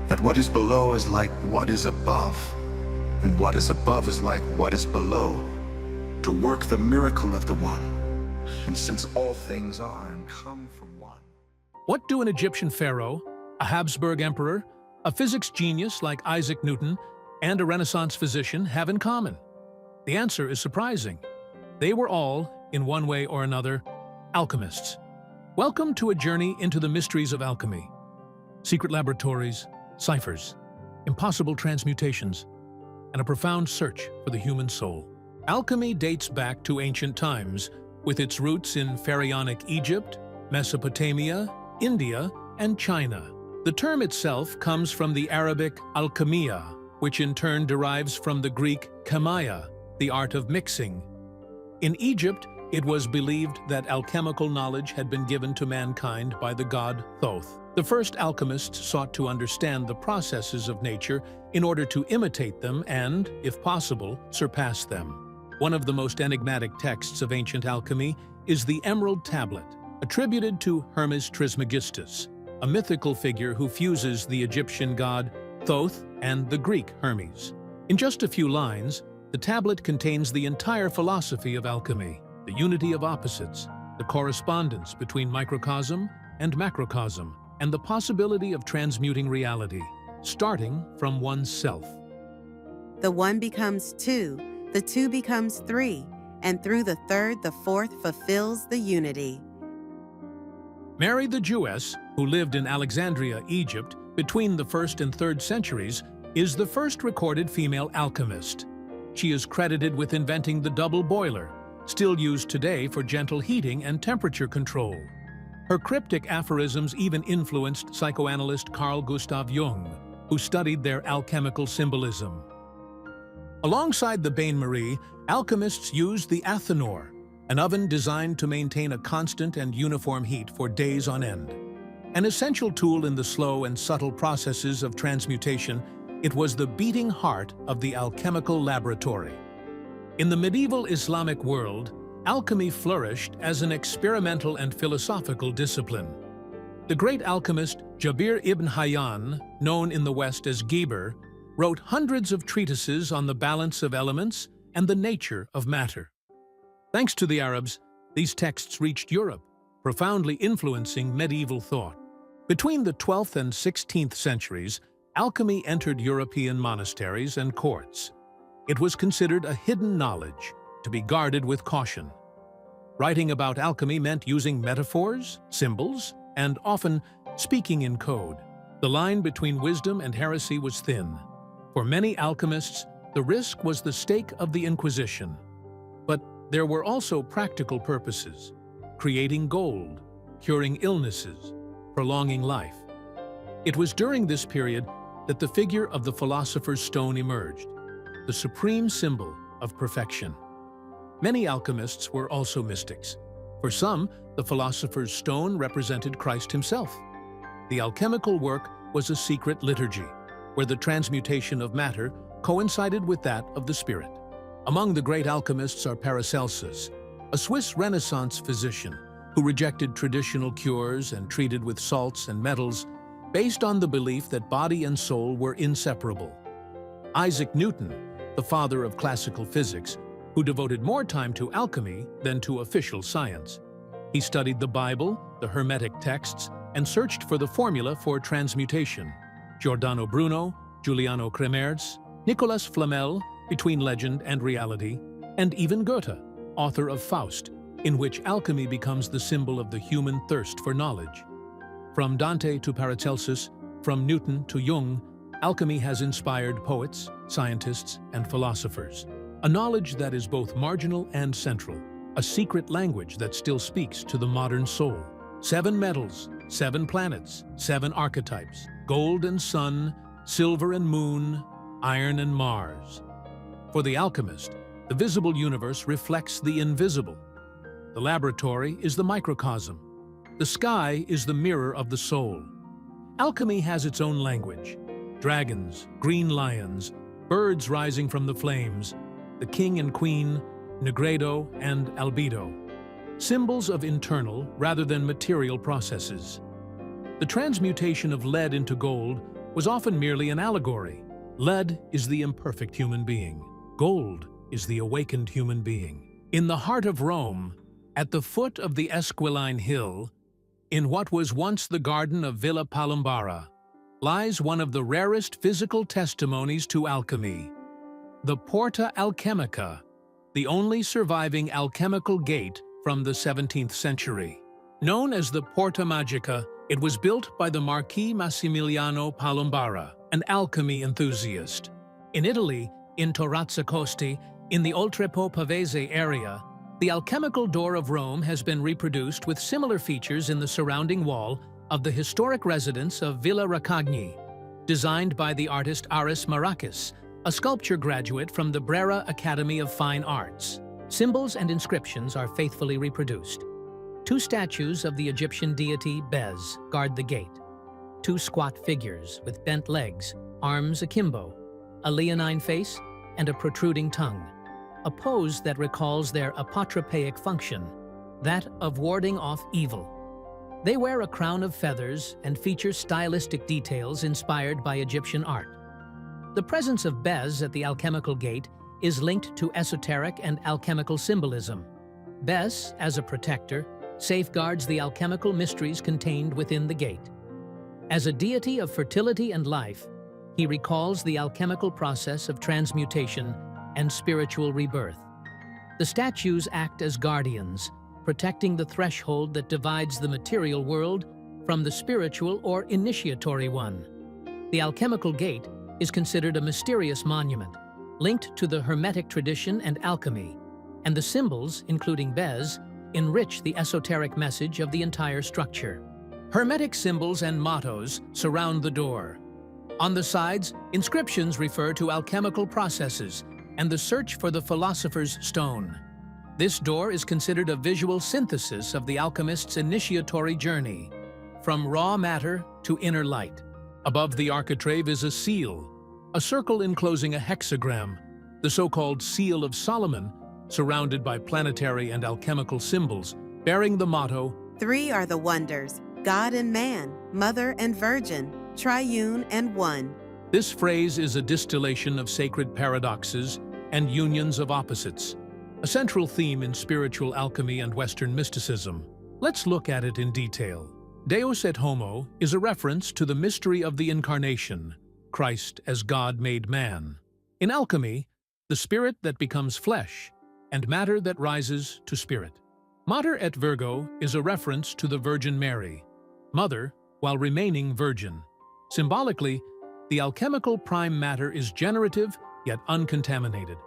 that what is below is like what is above, and what is above is like what is below, to work the miracle of the one, and since all things are and come from one. What do an Egyptian pharaoh, a Habsburg emperor, a physics genius like Isaac Newton, and a Renaissance physician have in common? The answer is surprising. They were all, in one way or another, alchemists. Welcome to a journey into the mysteries of alchemy. Secret laboratories, ciphers, impossible transmutations, and a profound search for the human soul. Alchemy dates back to ancient times, with its roots in pharaonic Egypt, Mesopotamia, India, and China. The term itself comes from the Arabic alchemia, which in turn derives from the Greek chemia, the art of mixing. In Egypt, it was believed that alchemical knowledge had been given to mankind by the god Thoth. The first alchemists sought to understand the processes of nature in order to imitate them and, if possible, surpass them. One of the most enigmatic texts of ancient alchemy is the Emerald Tablet, attributed to Hermes Trismegistus, a mythical figure who fuses the Egyptian god Thoth and the Greek Hermes. In just a few lines, the tablet contains the entire philosophy of alchemy, the unity of opposites, the correspondence between microcosm and macrocosm, and the possibility of transmuting reality, starting from oneself. The one becomes two, the two becomes three, and through the third, the fourth fulfills the unity. Mary the Jewess, who lived in Alexandria, Egypt, between the 1st and 3rd centuries, is the first recorded female alchemist. She is credited with inventing the double boiler, still used today for gentle heating and temperature control. Her cryptic aphorisms even influenced psychoanalyst Carl Gustav Jung, who studied their alchemical symbolism. Alongside the bain-marie, alchemists used the athanor, an oven designed to maintain a constant and uniform heat for days on end. An essential tool in the slow and subtle processes of transmutation, it was the beating heart of the alchemical laboratory. In the medieval Islamic world, alchemy flourished as an experimental and philosophical discipline. The great alchemist Jabir ibn Hayyan, known in the West as Geber, wrote hundreds of treatises on the balance of elements and the nature of matter. Thanks to the Arabs, these texts reached Europe, profoundly influencing medieval thought. Between the 12th and 16th centuries, alchemy entered European monasteries and courts. It was considered a hidden knowledge, to be guarded with caution. Writing about alchemy meant using metaphors, symbols, and often speaking in code. The line between wisdom and heresy was thin. For many alchemists, the risk was the stake of the Inquisition. But there were also practical purposes: creating gold, curing illnesses, prolonging life. It was during this period that the figure of the philosopher's stone emerged, the supreme symbol of perfection. Many alchemists were also mystics. For some, the philosopher's stone represented Christ himself. The alchemical work was a secret liturgy, where the transmutation of matter coincided with that of the spirit. Among the great alchemists are Paracelsus, a Swiss Renaissance physician who rejected traditional cures and treated with salts and metals based on the belief that body and soul were inseparable. Isaac Newton, the father of classical physics, who devoted more time to alchemy than to official science. He studied the Bible, the Hermetic texts, and searched for the formula for transmutation. Giordano Bruno, Giuliano Cremers, Nicolas Flamel, Between Legend and Reality, and even Goethe, author of Faust, in which alchemy becomes the symbol of the human thirst for knowledge. From Dante to Paracelsus, from Newton to Jung, alchemy has inspired poets, scientists, and philosophers. A knowledge that is both marginal and central, a secret language that still speaks to the modern soul. 7 metals, 7 planets, 7 archetypes, gold and sun, silver and moon, iron and Mars. For the alchemist, the visible universe reflects the invisible. The laboratory is the microcosm. The sky is the mirror of the soul. Alchemy has its own language. Dragons, green lions, birds rising from the flames, the king and queen, Nigredo and Albedo. Symbols of internal rather than material processes. The transmutation of lead into gold was often merely an allegory. Lead is the imperfect human being. Gold is the awakened human being. In the heart of Rome, at the foot of the Esquiline Hill, in what was once the garden of Villa Palombara, lies one of the rarest physical testimonies to alchemy, the Porta Alchemica, the only surviving alchemical gate from the 17th century. Known as the Porta Magica, it was built by the Marquis Massimiliano Palombara, an alchemy enthusiast. In Italy, in Torrazza Coste, in the Oltrepo Pavese area, the Alchemical Door of Rome has been reproduced with similar features in the surrounding wall of the historic residence of Villa Racagni, designed by the artist Aris Marrakis, a sculpture graduate from the Brera Academy of Fine Arts. Symbols and inscriptions are faithfully reproduced. 2 statues of the Egyptian deity Bez guard the gate. 2 squat figures with bent legs, arms akimbo, a leonine face, and a protruding tongue, a pose that recalls their apotropaic function, that of warding off evil. They wear a crown of feathers and feature stylistic details inspired by Egyptian art. The presence of Bez at the alchemical gate is linked to esoteric and alchemical symbolism. Bez, as a protector, safeguards the alchemical mysteries contained within the gate. As a deity of fertility and life, he recalls the alchemical process of transmutation and spiritual rebirth. The statues act as guardians, protecting the threshold that divides the material world from the spiritual or initiatory one. The alchemical gate is considered a mysterious monument, linked to the Hermetic tradition and alchemy, and the symbols, including Bez, enrich the esoteric message of the entire structure. Hermetic symbols and mottos surround the door. On the sides, inscriptions refer to alchemical processes and the search for the philosopher's stone. This door is considered a visual synthesis of the alchemist's initiatory journey, from raw matter to inner light. Above the architrave is a seal, a circle enclosing a hexagram, the so-called Seal of Solomon, surrounded by planetary and alchemical symbols, bearing the motto, 3 are the wonders, God and man, Mother and Virgin, Triune and One. This phrase is a distillation of sacred paradoxes and unions of opposites, a central theme in spiritual alchemy and Western mysticism. Let's look at it in detail. Deus et Homo is a reference to the mystery of the Incarnation, Christ as God made man. In alchemy, the spirit that becomes flesh, and matter that rises to spirit. Mater et Virgo is a reference to the Virgin Mary, mother while remaining virgin. Symbolically, the alchemical prime matter is generative yet uncontaminated,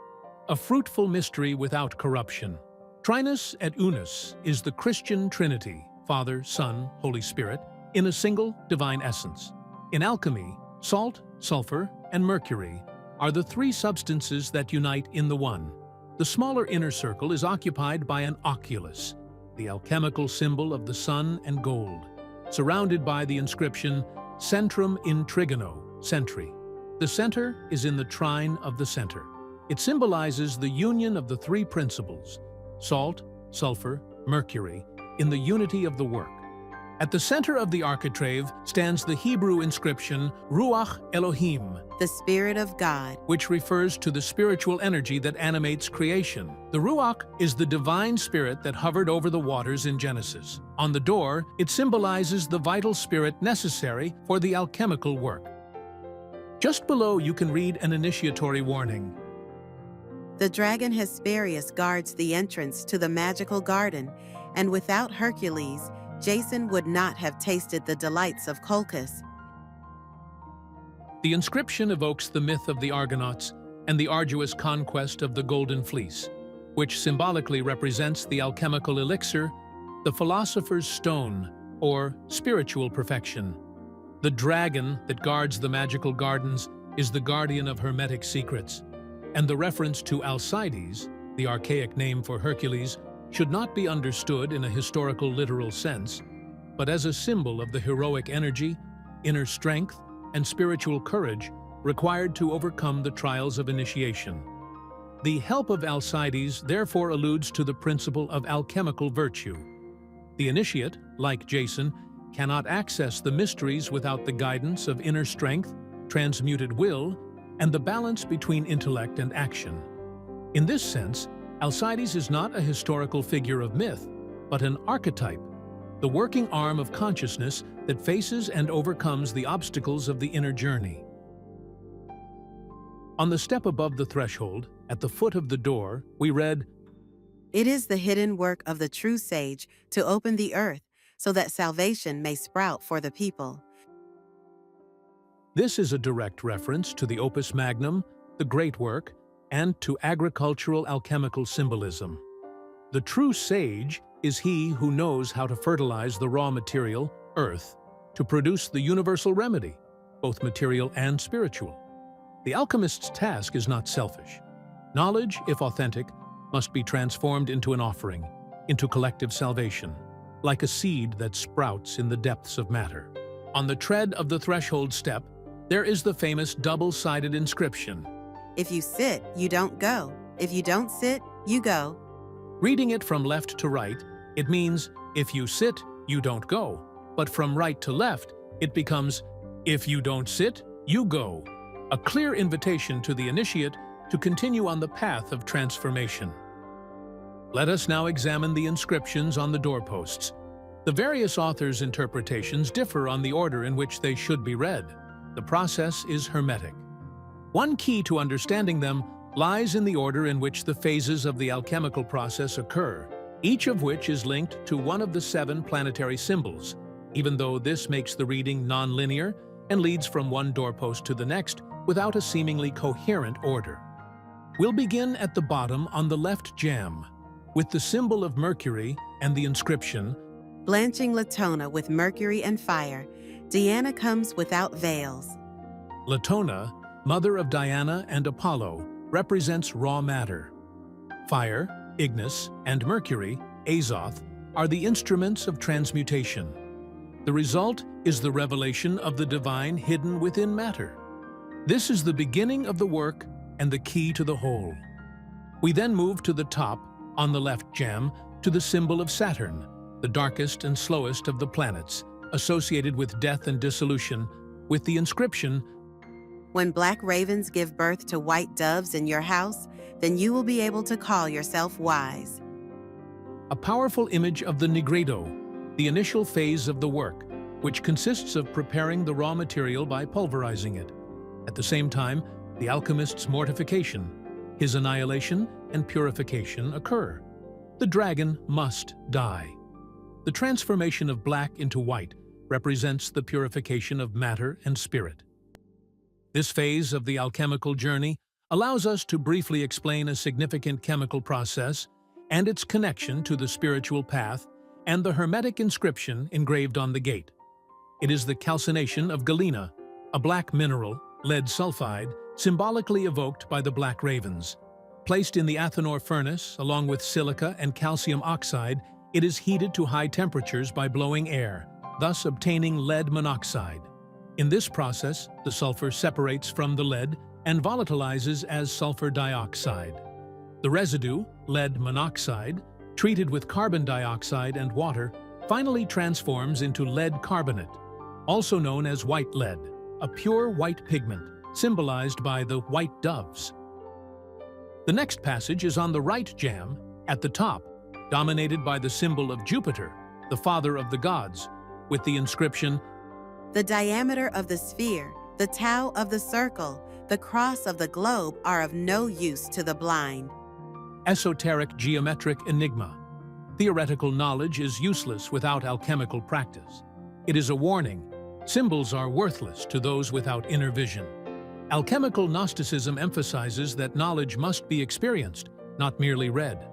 a fruitful mystery without corruption. Trinus et Unus is the Christian Trinity, Father, Son, Holy Spirit, in a single divine essence. In alchemy, salt, sulfur, and mercury are the 3 substances that unite in the one. The smaller inner circle is occupied by an oculus, the alchemical symbol of the sun and gold, surrounded by the inscription Centrum in Trigono, Centri. The center is in the trine of the center. It symbolizes the union of the 3 principles, salt, sulfur, mercury, in the unity of the work. At the center of the architrave stands the Hebrew inscription Ruach Elohim, The Spirit of God, which refers to the spiritual energy that animates creation. The Ruach is the divine spirit that hovered over the waters in Genesis. On the door, it symbolizes the vital spirit necessary for the alchemical work. Just below, you can read an initiatory warning. The dragon Hesperius guards the entrance to the magical garden, and without Hercules, Jason would not have tasted the delights of Colchis. The inscription evokes the myth of the Argonauts and the arduous conquest of the Golden Fleece, which symbolically represents the alchemical elixir, the philosopher's stone, or spiritual perfection. The dragon that guards the magical gardens is the guardian of Hermetic secrets, and the reference to Alcides, the archaic name for Hercules, should not be understood in a historical literal sense, but as a symbol of the heroic energy, inner strength, and spiritual courage required to overcome the trials of initiation. The help of Alcides therefore alludes to the principle of alchemical virtue. The initiate, like Jason, cannot access the mysteries without the guidance of inner strength, transmuted will, and the balance between intellect and action. In this sense, Alcides is not a historical figure of myth, but an archetype, the working arm of consciousness that faces and overcomes the obstacles of the inner journey. On the step above the threshold, at the foot of the door, we read, "It is the hidden work of the true sage to open the earth so that salvation may sprout for the people." This is a direct reference to the Opus Magnum, the Great Work, and to agricultural alchemical symbolism. The true sage is he who knows how to fertilize the raw material, earth, to produce the universal remedy, both material and spiritual. The alchemist's task is not selfish. Knowledge, if authentic, must be transformed into an offering, into collective salvation, like a seed that sprouts in the depths of matter. On the tread of the threshold step, there is the famous double-sided inscription. "If you sit, you don't go. If you don't sit, you go." Reading it from left to right, it means, if you sit, you don't go. But from right to left, it becomes, if you don't sit, you go. A clear invitation to the initiate to continue on the path of transformation. Let us now examine the inscriptions on the doorposts. The various authors' interpretations differ on the order in which they should be read. The process is hermetic. One key to understanding them lies in the order in which the phases of the alchemical process occur, each of which is linked to one of the 7 planetary symbols, even though this makes the reading non-linear and leads from one doorpost to the next without a seemingly coherent order. We'll begin at the bottom on the left jamb, with the symbol of Mercury and the inscription, "Blanching Latona with Mercury and fire, Diana comes without veils." Latona, mother of Diana and Apollo, represents raw matter. Fire, Ignis, and Mercury, Azoth, are the instruments of transmutation. The result is the revelation of the divine hidden within matter. This is the beginning of the work and the key to the whole. We then move to the top, on the left jamb, to the symbol of Saturn, the darkest and slowest of the planets, associated with death and dissolution, with the inscription, "When black ravens give birth to white doves in your house, then you will be able to call yourself wise." a powerful image of the Nigredo, the initial phase of the work, which consists of preparing the raw material by pulverizing it. At the same time, the alchemist's mortification, his annihilation and purification occur. The dragon must die. The transformation of black into white represents the purification of matter and spirit. This phase of the alchemical journey allows us to briefly explain a significant chemical process and its connection to the spiritual path and the Hermetic inscription engraved on the gate. It is the calcination of galena, a black mineral, lead sulfide, symbolically evoked by the black ravens. Placed in the Athanor furnace along with silica and calcium oxide, it is heated to high temperatures by blowing air, thus obtaining lead monoxide. In this process, the sulfur separates from the lead and volatilizes as sulfur dioxide. The residue, lead monoxide, treated with carbon dioxide and water, finally transforms into lead carbonate, also known as white lead, a pure white pigment, symbolized by the white doves. The next passage is on the right jamb, at the top, dominated by the symbol of Jupiter, the father of the gods, with the inscription, "The diameter of the sphere, the tau of the circle, the cross of the globe are of no use to the blind." Esoteric geometric enigma. Theoretical knowledge is useless without alchemical practice. It is a warning. Symbols are worthless to those without inner vision. Alchemical Gnosticism emphasizes that knowledge must be experienced, not merely read.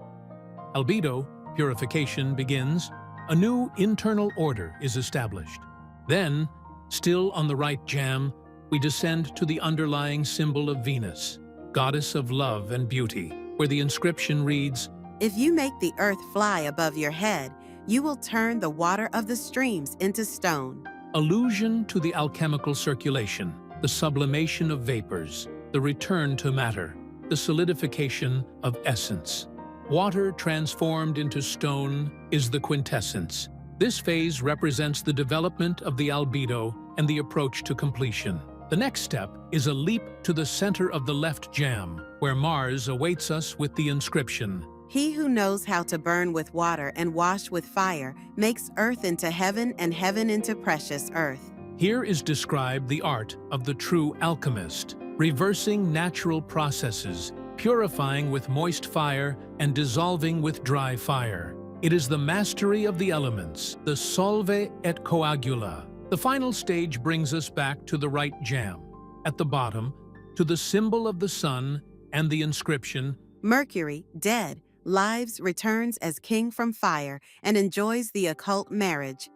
Albedo, purification, begins. A new internal order is established. Then, still on the right jamb, we descend to the underlying symbol of Venus, goddess of love and beauty, where the inscription reads, "If you make the earth fly above your head, you will turn the water of the streams into stone." Allusion to the alchemical circulation, the sublimation of vapors, the return to matter, the solidification of essence. Water transformed into stone is the quintessence. This phase represents the development of the albedo and the approach to completion. The next step is a leap to the center of the left jam, where Mars awaits us with the inscription, He who knows how to burn with water and wash with fire makes earth into heaven and heaven into precious earth. Here is described the art of the true alchemist, reversing natural processes, purifying with moist fire and dissolving with dry fire. It is the mastery of the elements, the solve et coagula. The final stage brings us back to the right jam, at the bottom, to the symbol of the sun and the inscription, Mercury, dead, lives, returns as king from fire, and enjoys the occult marriage.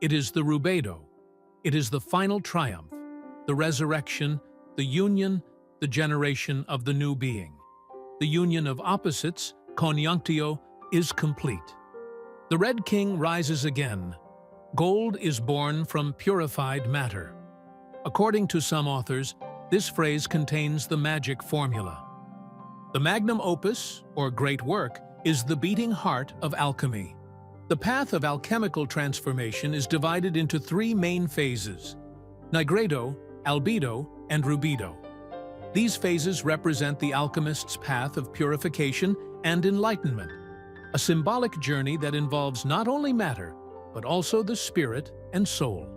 It is the Rubedo. It is the final triumph, the resurrection, the union, the generation of the new being. The union of opposites, conjunctio, is complete. The Red King rises again. Gold is born from purified matter. According to some authors, this phrase contains the magic formula. The Magnum Opus, or Great Work, is the beating heart of alchemy. The path of alchemical transformation is divided into three main phases: Nigredo, Albedo, and Rubedo. These phases represent the alchemist's path of purification and enlightenment, a symbolic journey that involves not only matter, but also the spirit and soul.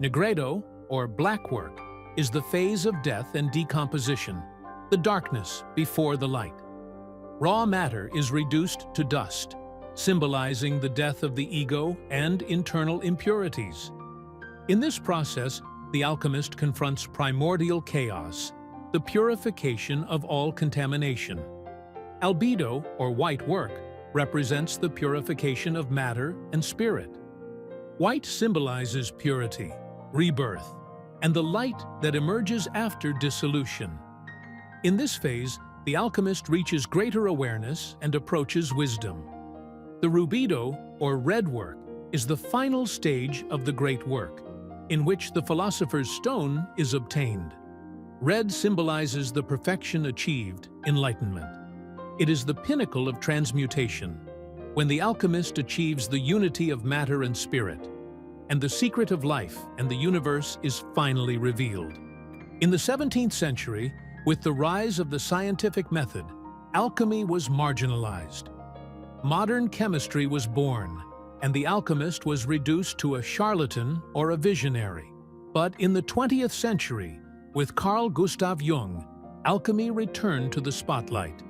Nigredo, or black work, is the phase of death and decomposition, the darkness before the light. Raw matter is reduced to dust, symbolizing the death of the ego and internal impurities. In this process, the alchemist confronts primordial chaos, the purification of all contamination. Albedo, or white work, represents the purification of matter and spirit. White symbolizes purity, rebirth, and the light that emerges after dissolution. In this phase, the alchemist reaches greater awareness and approaches wisdom. The Rubedo, or red work, is the final stage of the great work, in which the philosopher's stone is obtained. Red symbolizes the perfection achieved, enlightenment. It is the pinnacle of transmutation, when the alchemist achieves the unity of matter and spirit, and the secret of life and the universe is finally revealed. In the 17th century, with the rise of the scientific method, alchemy was marginalized. Modern chemistry was born, and the alchemist was reduced to a charlatan or a visionary. But in the 20th century, with Carl Gustav Jung, alchemy returned to the spotlight,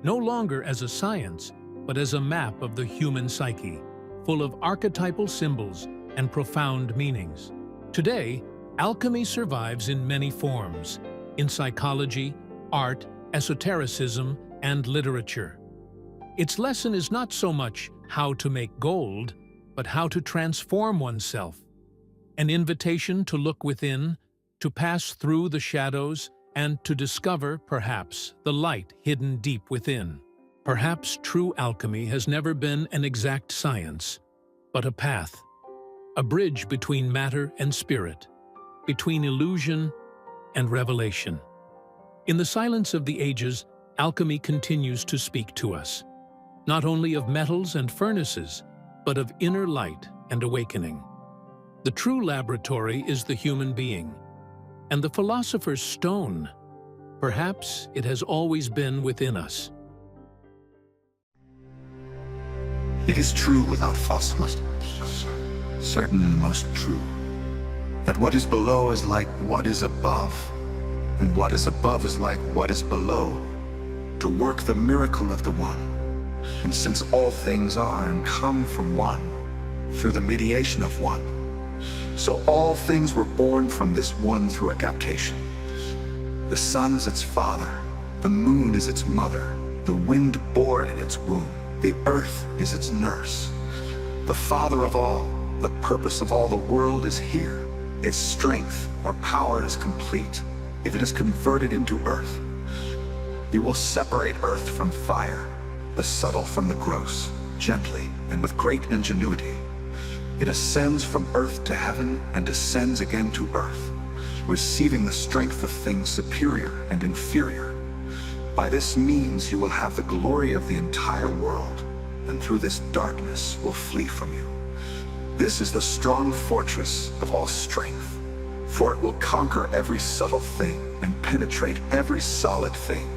no longer as a science, but as a map of the human psyche, full of archetypal symbols and profound meanings. Today, alchemy survives in many forms, in psychology, art, esotericism, and literature. Its lesson is not so much how to make gold, but how to transform oneself. An invitation to look within, to pass through the shadows, and to discover, perhaps, the light hidden deep within. Perhaps true alchemy has never been an exact science, but a path, a bridge between matter and spirit, between illusion and revelation. In the silence of the ages, alchemy continues to speak to us, not only of metals and furnaces, but of inner light and awakening. The true laboratory is the human being, and the philosopher's stone, perhaps it has always been within us. It is true without falsehood, certain and most true, that what is below is like what is above, and what is above is like what is below, to work the miracle of the one. And since all things are and come from one, through the mediation of one, so all things were born from this one through adaptation. The sun is its father, the moon is its mother, the wind bore in its womb, the earth is its nurse. The father of all, the purpose of all the world is here. Its strength or power is complete if it is converted into earth. You will separate earth from fire, the subtle from the gross, gently and with great ingenuity. It ascends from earth to heaven and descends again to earth, receiving the strength of things superior and inferior. By this means you will have the glory of the entire world, and through this darkness will flee from you. This is the strong fortress of all strength, for it will conquer every subtle thing and penetrate every solid thing.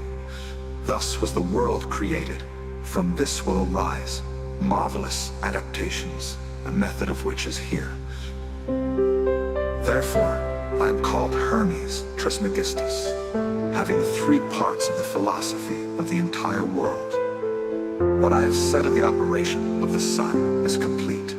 Thus was the world created. From this will arise marvelous adaptations, the method of which is here. Therefore, I am called Hermes Trismegistus, having the three parts of the philosophy of the entire world. What I have said of the operation of the sun is complete.